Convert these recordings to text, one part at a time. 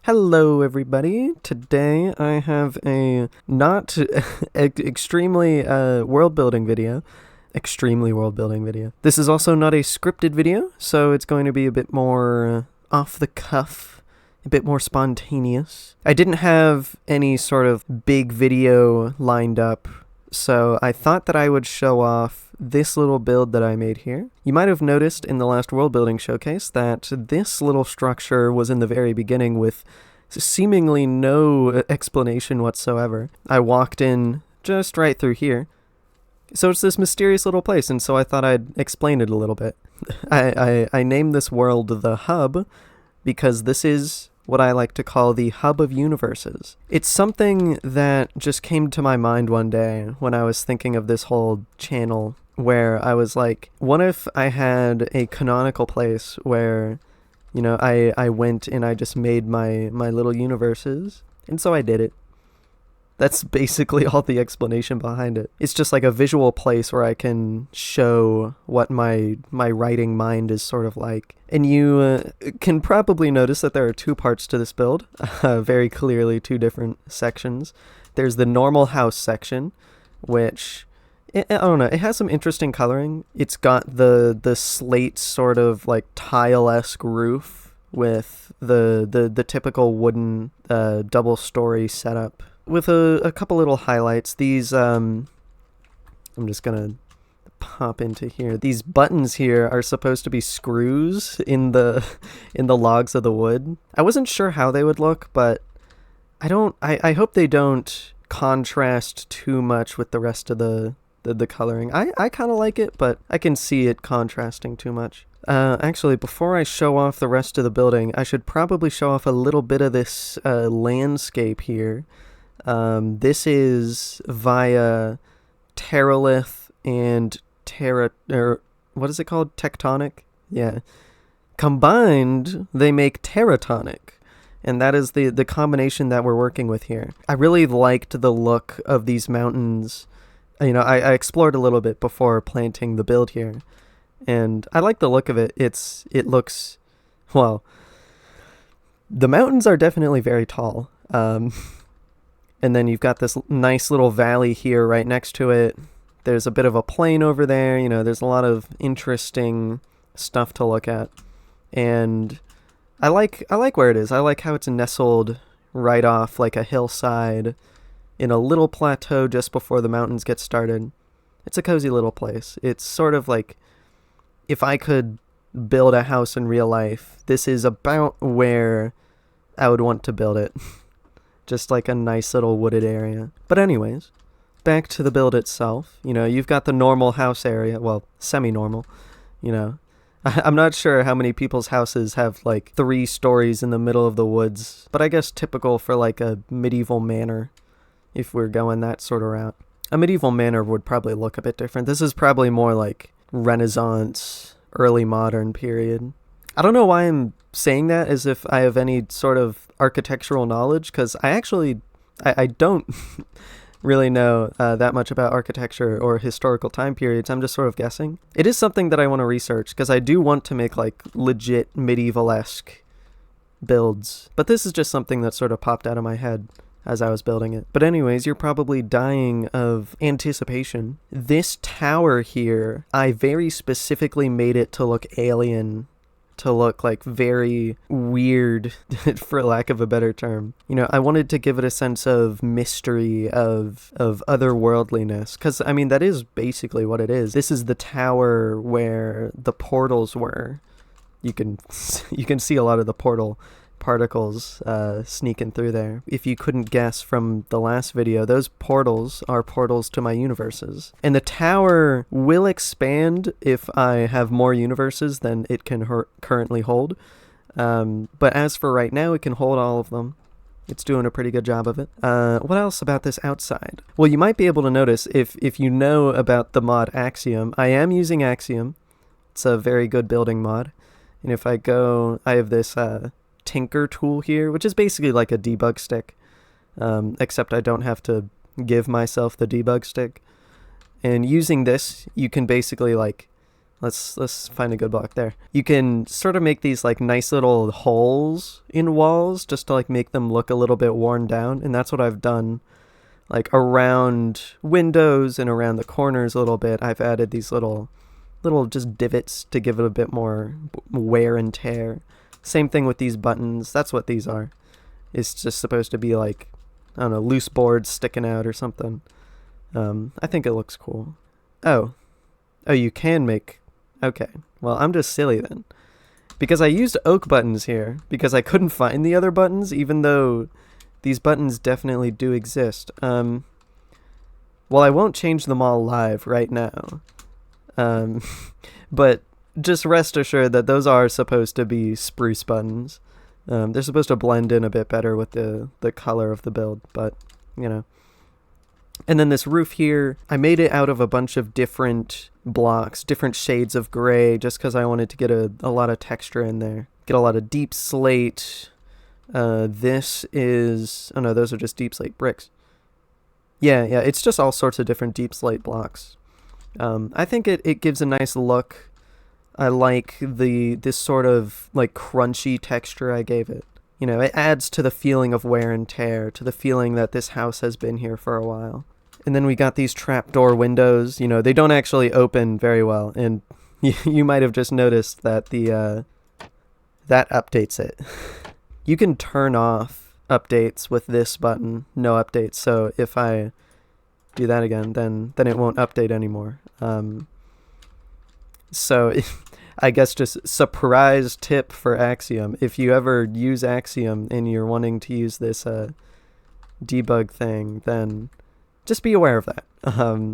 Hello everybody. Today I have a not extremely world building video. Extremely world building video. This is also not a scripted video, so it's going to be a bit more off the cuff, a bit more spontaneous. I didn't have any sort of big video lined up, so I thought that I would show off this little build that I made here. You might have noticed in the last world building showcase that this little structure was in the very beginning with seemingly no explanation whatsoever. I walked in just right through here. So it's this mysterious little place, and so I thought I'd explain it a little bit. I named this world the Hub because this is what I like to call the hub of universes. It's something that just came to my mind one day when I was thinking of this whole channel, where I was like, what if I had a canonical place where, you know, I went and I just made my little universes, and so I did it. That's basically all the explanation behind it. It's just like a visual place where I can show what my writing mind is sort of like. And you can probably notice that there are two parts to this build, very clearly two different sections. There's the normal house section, which, I don't know, it has some interesting coloring. It's got the slate sort of like tile-esque roof with the typical wooden double-story setup, with a couple little highlights. These, I'm just gonna pop into here. These buttons here are supposed to be screws in the logs of the wood. I wasn't sure how they would look, but I hope they don't contrast too much with the rest of the coloring. I kind of like it, but I can see it contrasting too much. Actually, before I show off the rest of the building, I should probably show off a little bit of this landscape here. This is via Terralith and what is it called? Tectonic? Yeah. Combined, they make Terratonic. And that is the combination that we're working with here. I really liked the look of these mountains. You know, I explored a little bit before planting the build here, and I like the look of it. It looks, well, the mountains are definitely very tall. And then you've got this nice little valley here right next to it. There's a bit of a plain over there. You know, there's a lot of interesting stuff to look at. And I like where it is. I like how it's nestled right off like a hillside in a little plateau just before the mountains get started. It's a cozy little place. It's sort of like, if I could build a house in real life, this is about where I would want to build it. Just like a nice little wooded area. But anyways, back to the build itself. You know, you've got the normal house area. Well, semi-normal, you know. I'm not sure how many people's houses have like 3 stories in the middle of the woods, but I guess typical for like a medieval manor, if we're going that sort of route. A medieval manor would probably look a bit different. This is probably more like Renaissance, early modern period. I don't know why I'm saying that as if I have any sort of architectural knowledge, because I don't really know that much about architecture or historical time periods. I'm just sort of guessing. It is something that I want to research, because I do want to make like legit medieval-esque builds, but this is just something that sort of popped out of my head as I was building it. But anyways, you're probably dying of anticipation. This tower here, I very specifically made it to look alien, to look like very weird, for lack of a better term. You know, I wanted to give it a sense of mystery, of otherworldliness, because, I mean, that is basically what it is. This is the tower where the portals were. You can see a lot of the portal particles sneaking through there. If you couldn't guess from the last video, those portals are portals to my universes. And the tower will expand if I have more universes than it can currently hold. But as for right now, it can hold all of them. It's doing a pretty good job of it. What else about this outside? Well, you might be able to notice, if you know about the mod Axiom, I am using Axiom. It's a very good building mod. And if I go, I have this Tinker tool here, which is basically like a debug stick, except I don't have to give myself the debug stick. And using this, you can basically like Let's find a good block there. You can sort of make these like nice little holes in walls just to like make them look a little bit worn down, and that's what I've done. Like around windows and around the corners a little bit, I've added these little just divots to give it a bit more wear and tear. Same thing with these buttons. That's what these are. It's just supposed to be like, I don't know, loose boards sticking out or something. I think it looks cool. Oh, you can make... Okay, well, I'm just silly then. Because I used oak buttons here, because I couldn't find the other buttons, even though these buttons definitely do exist. Well, I won't change them all live right now. But just rest assured that those are supposed to be spruce buttons. They're supposed to blend in a bit better with the color of the build, but, you know. And then this roof here, I made it out of a bunch of different blocks, different shades of gray, just because I wanted to get a lot of texture in there. Get a lot of deep slate. This is... Oh no, those are just deep slate bricks. Yeah, it's just all sorts of different deep slate blocks. I think it gives a nice look. I like this sort of like crunchy texture I gave it. You know, it adds to the feeling of wear and tear, to the feeling that this house has been here for a while. And then we got these trapdoor windows. You know, they don't actually open very well, and you might have just noticed that that updates it. You can turn off updates with this button, no updates. So if I do that again, then it won't update anymore. So I guess just surprise tip for Axiom. If you ever use Axiom and you're wanting to use this debug thing, then just be aware of that.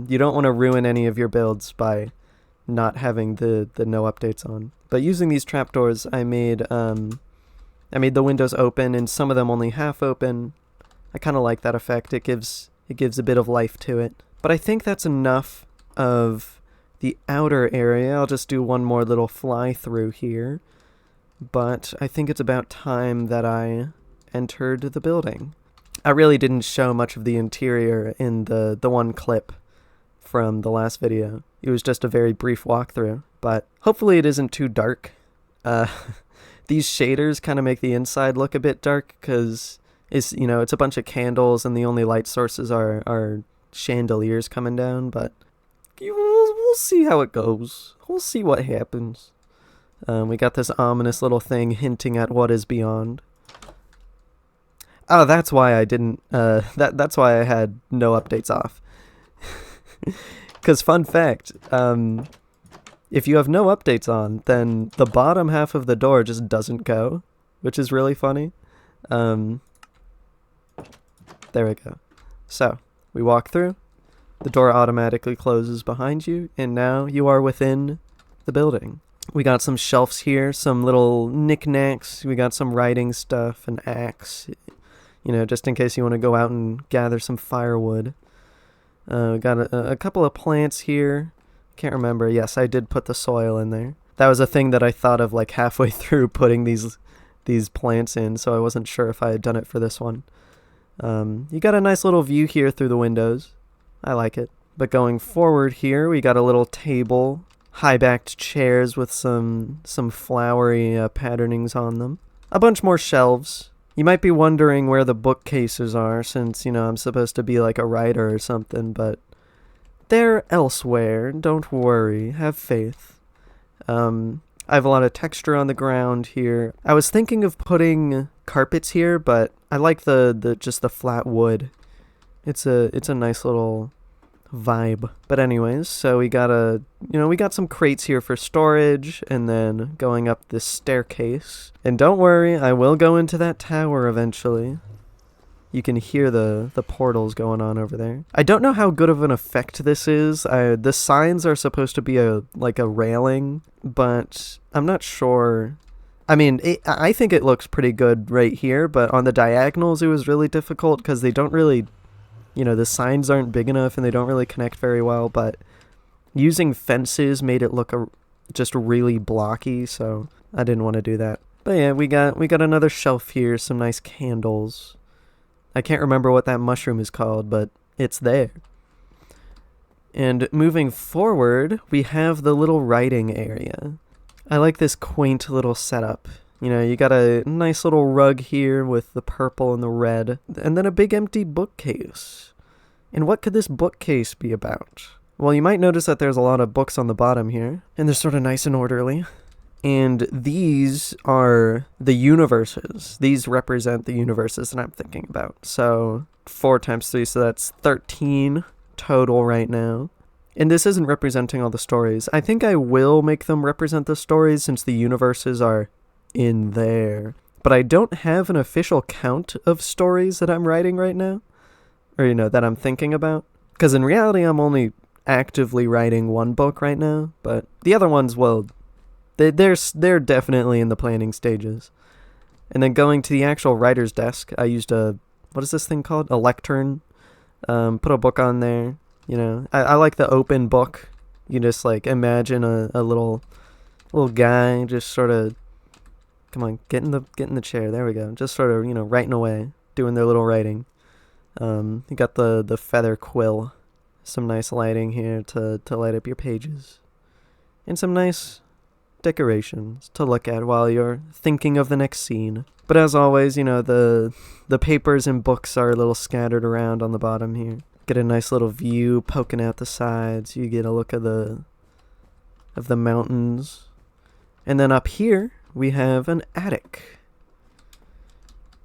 You don't want to ruin any of your builds by not having the no updates on. But using these trapdoors, I made the windows open and some of them only half open. I kind of like that effect. It gives a bit of life to it. But I think that's enough of the outer area. I'll just do one more little fly through here. But I think it's about time that I entered the building. I really didn't show much of the interior in the one clip from the last video. It was just a very brief walkthrough, but hopefully it isn't too dark. These shaders kind of make the inside look a bit dark because it's a bunch of candles and the only light sources are chandeliers coming down, but we'll see how it goes. We'll see what happens. We got this ominous little thing hinting at what is beyond. Oh, that's why I didn't, that's why I had no updates off. Because fun fact, if you have no updates on, then the bottom half of the door just doesn't go, which is really funny. There we go. So, we walk through, the door automatically closes behind you, and now you are within the building. We got some shelves here, some little knickknacks, we got some writing stuff, an axe, just in case you want to go out and gather some firewood. We got a couple of plants here. Can't remember. Yes, I did put the soil in there. That was a thing that I thought of like halfway through putting these plants in, so I wasn't sure if I had done it for this one. You got a nice little view here through the windows. I like it. But going forward here, we got a little table, high-backed chairs with some flowery patternings on them. A bunch more shelves. You might be wondering where the bookcases are, since, I'm supposed to be like a writer or something, but they're elsewhere. Don't worry. Have faith. I have a lot of texture on the ground here. I was thinking of putting carpets here, but I like just the flat wood. It's a nice little vibe. But anyways, so we got we got some crates here for storage, and then going up this staircase. And don't worry, I will go into that tower eventually. You can hear the portals going on over there. I don't know how good of an effect this is. The signs are supposed to be like a railing, but I'm not sure. I mean, I think it looks pretty good right here, but on the diagonals it was really difficult because they don't really, the signs aren't big enough and they don't really connect very well, but using fences made it look just really blocky, so I didn't want to do that. But yeah, we got another shelf here, some nice candles. I can't remember what that mushroom is called, but it's there. And moving forward, we have the little writing area. I like this quaint little setup. You know, you got a nice little rug here with the purple and the red, and then a big empty bookcase. And what could this bookcase be about? Well, you might notice that there's a lot of books on the bottom here, and they're sort of nice and orderly. And these are the universes. These represent the universes that I'm thinking about. So 4 times 3, so that's 13 total right now. And this isn't representing all the stories. I think I will make them represent the stories since the universes are in there. But I don't have an official count of stories that I'm writing right now. Or, you know, that I'm thinking about. Because in reality, I'm only actively writing 1 book right now. But the other ones, well, they're definitely in the planning stages. And then going to the actual writer's desk, I used what is this thing called? A lectern. Put a book on there. You know, I like the open book. You just like imagine a little guy just sort of, come on, get in the chair. There we go. Just sort of, you know, writing away, doing their little writing. You got the feather quill, some nice lighting here to light up your pages, and some nice decorations to look at while you're thinking of the next scene. But as always, you know, the papers and books are a little scattered around on the bottom here. Get a nice little view poking out the sides. You get a look of the mountains. And then up here we have an attic.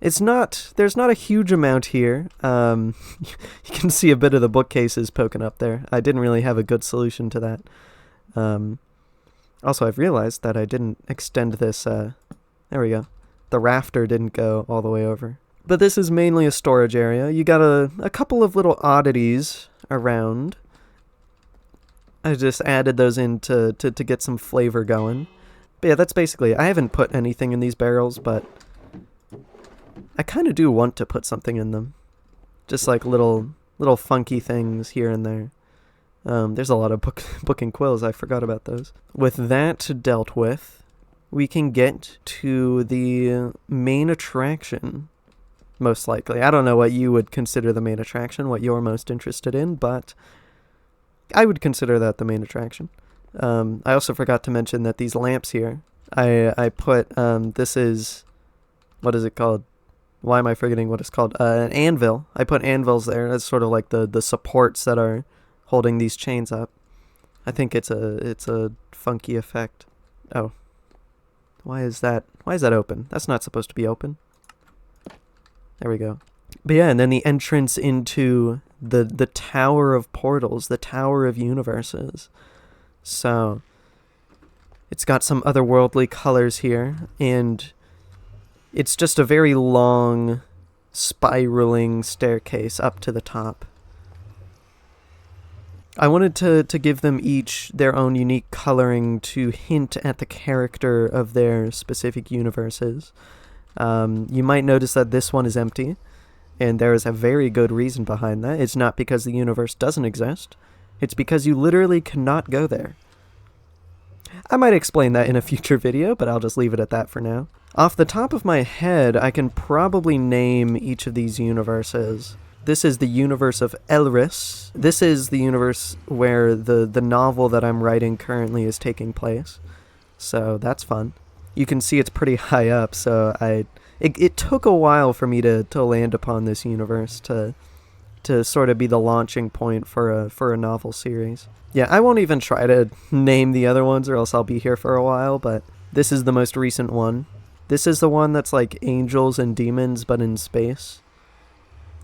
There's not a huge amount here. You can see a bit of the bookcases poking up there. I didn't really have a good solution to that. Also, I've realized that I didn't extend this, there we go. The rafter didn't go all the way over. But this is mainly a storage area. You got a couple of little oddities around. I just added those in to get some flavor going. But yeah, that's basically it. I haven't put anything in these barrels, but I kind of do want to put something in them. Just like little funky things here and there. There's a lot of book and quills. I forgot about those. With that dealt with, we can get to the main attraction, most likely. I don't know what you would consider the main attraction, what you're most interested in, but I would consider that the main attraction. I also forgot to mention that these lamps here, I put, this is, what is it called? Why am I forgetting what it's called? An anvil. I put anvils there as sort of like the supports that are holding these chains up. I think it's a funky effect. Oh. Why is that open? That's not supposed to be open. There we go. But yeah, and then the entrance into the Tower of Portals, the Tower of Universes. So it's got some otherworldly colors here, and it's just a very long spiraling staircase up to the top. I wanted to give them each their own unique coloring to hint at the character of their specific universes. You might notice that this one is empty, and there is a very good reason behind that. It's not because the universe doesn't exist. It's because you literally cannot go there. I might explain that in a future video, but I'll just leave it at that for now. Off the top of my head, I can probably name each of these universes. This is the universe of Elris. This is the universe where the novel that I'm writing currently is taking place. So that's fun. You can see it's pretty high up, so it took a while for me to land upon this universe to sort of be the launching point for a novel series. Yeah, I won't even try to name the other ones or else I'll be here for a while, but this is the most recent one. This is the one that's like angels and demons but in space.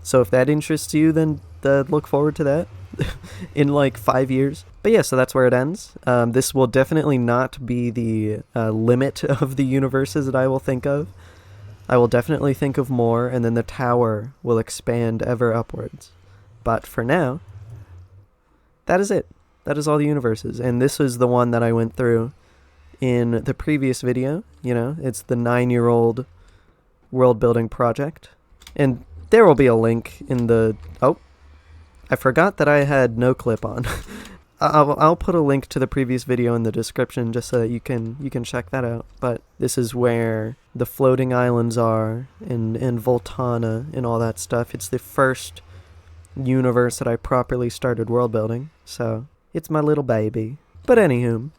So if that interests you, then look forward to that in like 5 years. But yeah, so that's where it ends. This will definitely not be the limit of the universes that I will think of. I will definitely think of more, and then the tower will expand ever upwards. But for now, that is it. That is all the universes. And this is the one that I went through in the previous video. You know, it's the 9-year-old world building project. And there will be a link in the... Oh, I forgot that I had no clip on. I'll put a link to the previous video in the description just so that you can check that out. But this is where the floating islands are and Voltana and all that stuff. It's the first universe that I properly started world building, so it's my little baby. But anywho,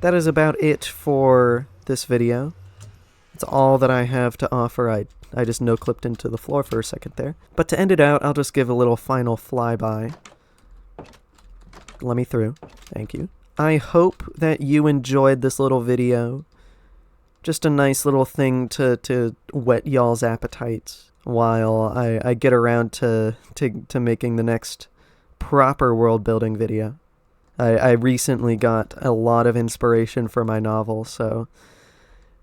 that is about it for this video. It's all that I have to offer. I just no-clipped into the floor for a second there. But to end it out, I'll just give a little final flyby. Let me through. Thank you. I hope that you enjoyed this little video. Just a nice little thing to whet y'all's appetites while I get around to making the next proper world building video. I recently got a lot of inspiration for my novel, so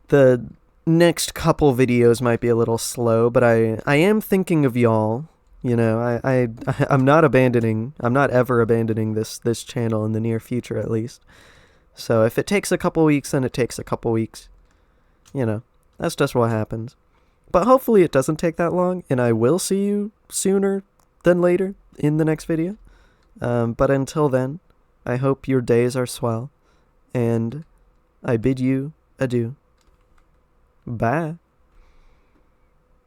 the next couple videos might be a little slow, but I am thinking of y'all. You know, I'm not ever abandoning this channel in the near future, at least. So if it takes a couple weeks, then it takes a couple weeks. You know, that's just what happens. But hopefully it doesn't take that long, and I will see you sooner than later in the next video. But until then, I hope your days are swell, and I bid you adieu. Bye.